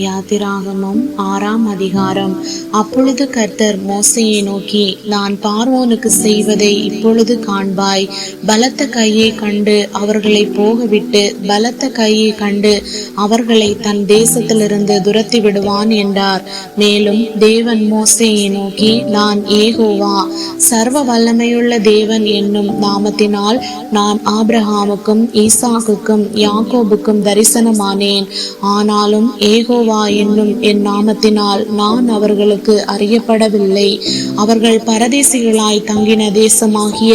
யாத்திராகமம் 6ஆம் அதிகாரம். அப்பொழுது கர்த்தர் மோசேயை நோக்கி, நான் பார்வோனுக்கு செய்வதை இப்பொழுது காண்பாய். பலத்த கையை கண்டு அவர்களை போகவிட்டு பலத்த கையை கண்டு அவர்களை தன் தேசத்திலிருந்து துரத்தி விடுவான் என்றார். மேலும் தேவன் மோசேயை நோக்கி, நான் யெகோவா சர்வ வல்லமையுள்ள தேவன் என்னும் நாமத்தினால் நான் ஆபிரகாமுக்கும் ஈசாக்குக்கும் யாக்கோபுக்கும் தரிசனமானேன். ஆனாலும் யெகோவா என்னும் என் நாமத்தினால் நான் அவர்களுக்கு அறியப்படவில்லை. அவர்கள் பரதேசிகளாய் தங்கின தேசமாகிய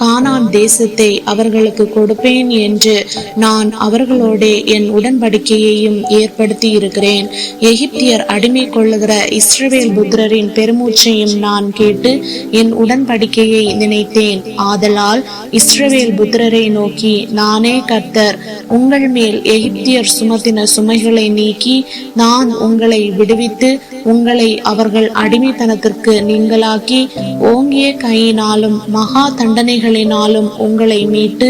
கானான் தேசத்தை அவர்களுக்கு கொடுப்பேன் என்று நான் அவர்களோட என் உடன்படிக்கையையும் ஏற்படுத்தி இருக்கிறேன். எகிப்தியர் அடிமை கொள்ளுகிற இஸ்ரவேல் புத்திரரின் பெருமூச்சையும் நான் கேட்டு என் உடன்படிக்கையை நினைத்தேன். ஆதலால் இஸ்ரவேல் புத்திரரை நோக்கி, நானே கர்த்தர். உங்கள் மேல் எகிப்தியர் சுமத்தின சுமைகளை நீக்கி நான் உங்களை விடுவித்து உங்களை அவர்கள் அடிமைத்தனத்திற்கு நீங்களாக்கி ஓங்கிய கையினாலும் மகா தண்டனைகளினாலும் உங்களை மீட்டு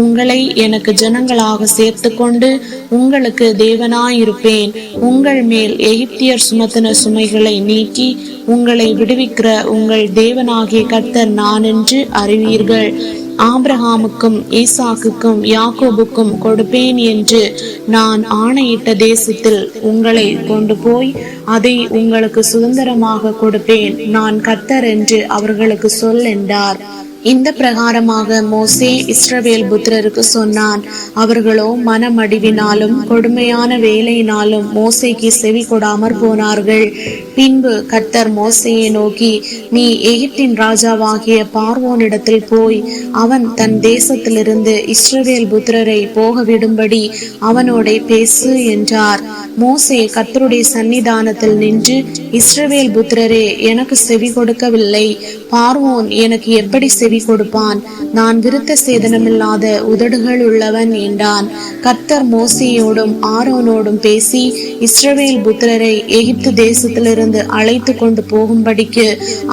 உங்களை எனக்கு ஜனங்களாக சேர்த்து கொண்டு உங்களுக்கு தேவனாயிருப்பேன். உங்கள் மேல் எகிப்தியர் சுமத்தின சுமைகளை நீக்கி உங்களை விடுவிக்கிற உங்கள் தேவனாகிய கர்த்தர் நான் என்று அறிவீர்கள். ஆபிரகாமுக்கும் ஈசாக்குக்கும் யாக்கோபுக்கும் கொடுப்பேன் என்று நான் ஆணையிட்ட தேசத்தில் உங்களை கொண்டு போய் அதை உங்களுக்கு சுதந்திரமாக கொடுப்பேன். நான் கர்த்தர் என்று அவர்களுக்கு சொல் என்றார். இந்த பிரகாரமாக மோசே இஸ்ரவேல் புத்திரருக்கு சொன்னான். அவர்களோ மனமடிவினாலும் கொடுமையான வேலையினாலும் மோசேக்கு செவி கொடாமற் போனார்கள். பின்பு கர்த்தர் மோசேயை நோக்கி, நீ எகிப்தின் ராஜாவாகிய பார்வோனிடத்தில் போய் அவன் தன் தேசத்திலிருந்து இஸ்ரவேல் புத்திரரை போகவிடும்படி அவனோட பேசு என்றார். மோசே கர்த்தருடைய சன்னிதானத்தில் நின்று, இஸ்ரவேல் புத்திரரே, எனக்கு செவி கொடுக்கவில்லை. பார்வோன் எனக்கு எப்படி செவி கொடுப்பான்? நான் விருத்த சேதனமில்லாத உதடுகள் உள்ளவன் என்றான். கர்த்தர் மோசேயோடும் ஆரோனோடும் பேசி இஸ்ரவேல் புத்திரரை எகிப்து தேசத்திலிருந்து அழைத்து கொண்டு போகும்படிக்கு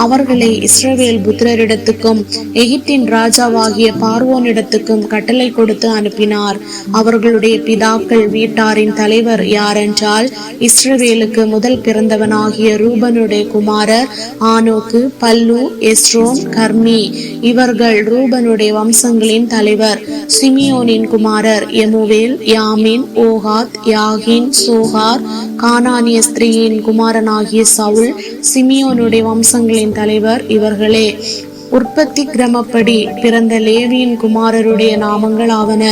அவர்களை இஸ்ரவேல் புத்திரரிடத்துக்கும் எகிப்தின் ராஜாவாகிய பார்வோனிடத்துக்கும் கட்டளை கொடுத்து அனுப்பினார். அவர்களுடைய பிதாக்கள் வீட்டாரின் தலைவர் யாரென்றால், இஸ்ரவேலுக்கு முதல் பிறந்தவனாகிய ரூபனுடைய குமாரர் ஆனோக்கு, பல்லு, எஸ்ரோன், கர்மி. இவர்கள் ரூபனுடைய வம்சங்களின் தலைவர். சிமியோனின் குமாரர் எமுவேல், யாமின், ஓகாத், யாகின், சோகார். கானானிய ஸ்திரீயின் குமாரனாகிய சவுல். சிமியோனுடைய வம்சங்களின் தலைவர் இவர்களே. உற்பத்தி கிரமப்படி பிறந்த லேவியின் குமாரருடைய நாமங்கள் ஆவன: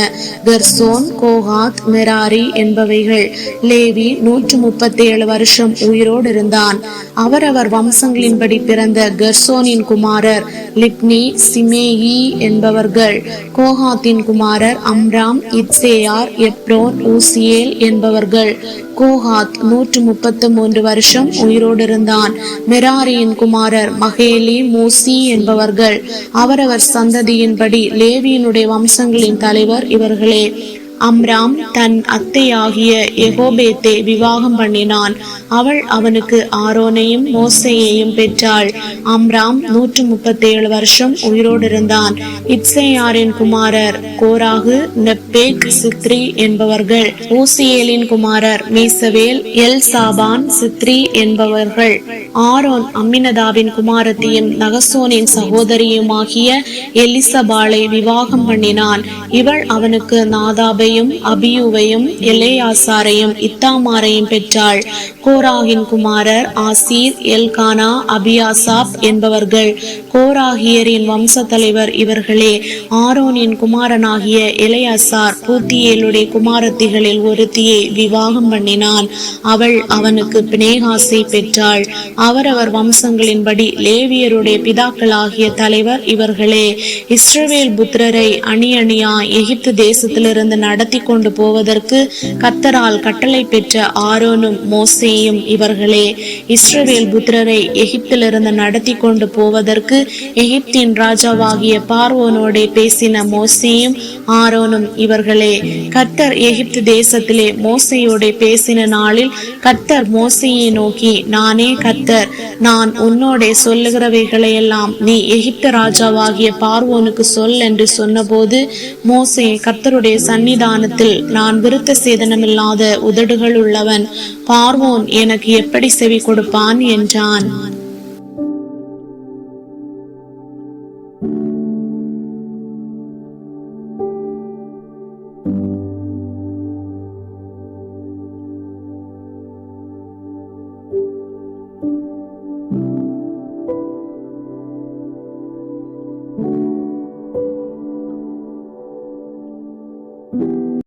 கெர்சோன், கோகாத், மெராரி என்பவைகள். லேவி 137 வருஷம் உயிரோடு இருந்தான். அவரவர் வம்சங்களின்படி பிறந்த கெர்சோனின் குமாரர் லிப்னி, சிமேயி என்பவர்கள். கோகாத்தின் குமாரர் அம்ராம், இத்சேயார், எப்ரோன், ஊசியேல் என்பவர்கள். கோகாத் 133 வருஷம் உயிரோடு இருந்தான். மெராரியின் குமாரர் மகேலி, மூசி என்பவர்கள். அவரவர் சந்ததியின்படி லேவியினுடைய வம்சங்களின் தலைவர் இவர்களே. அம்ராம் தன் அத்தையாகிய யெகோபேத்தை விவாகம் பண்ணினான். அவள் அவனுக்கு ஆரோனையும் மோசேயையும் பெற்றாள். அம்ராம் 137 வருஷம் உயிரோடு இருந்தான். இத்சேயாரின் குமாரர் கோராகு, நெப்பேக், சித்ரி என்பவர்கள். ஊசியேலின் குமாரர் மீசவேல், எல்சாபான், சித்ரி என்பவர்கள். ஆரோன் அம்மினதாவின் குமாரத்தையும் நகசோனின் சகோதரியுமாகிய எலிசபாலை விவாகம் பண்ணினான். இவள் அவனுக்கு நாதாபையும் அபியூவையும் எலேயாசாரையும் இத்தாமாரையும் பெற்றாள். கோராகின் குமாரர் ஆசீர், எல்கானா, அபியாசாப் என்பவர்கள். கோராகியரின் வம்ச தலைவர் இவர்களே. ஆரோனின் குமாரனாகிய எலேயாசார் பூத்தியேலுடைய குமாரத்திகளில் ஒருத்தியை விவாகம் பண்ணினான். அவள் அவனுக்கு பினேகாசை பெற்றாள். அவரவர் வம்சங்களின்படி லேவியருடைய பிதாக்களாகிய தலைவர் இவர்களே. இஸ்ரவேல் புத்திரரை அணி அணியா எகிப்து தேசத்திலிருந்து நடத்தி கொண்டு போவதற்கு கர்த்தரால் கட்டளை பெற்ற ஆரோனும் மோசேயும் இவர்களே. இஸ்ரவேல் புத்திரரை எகிப்திலிருந்து நடத்தி கொண்டு போவதற்கு எகிப்தின் ராஜாவாகிய பார்வோனோட பேசின மோசேயும் ஆரோனும் இவர்களே. கர்த்தர் எகிப்து தேசத்திலே மோசேயோட பேசின நாளில் கர்த்தர் மோசேயை நோக்கி, நானே கர்த்தர். நான் உன்னோட சொல்லுகிறவைகளையெல்லாம் நீ எகிப்து ராஜாவாகிய பார்வோனுக்கு சொல் என்று சொன்னபோது மோசே கர்த்தருடைய சந்நிதானத்தில் சன்னிதானத்தில் நான் விருத்த சேதனமில்லாத உதடுகள் உள்ளவன், பார்வோன் எனக்கு எப்படி செவி கொடுப்பான் என்றான்.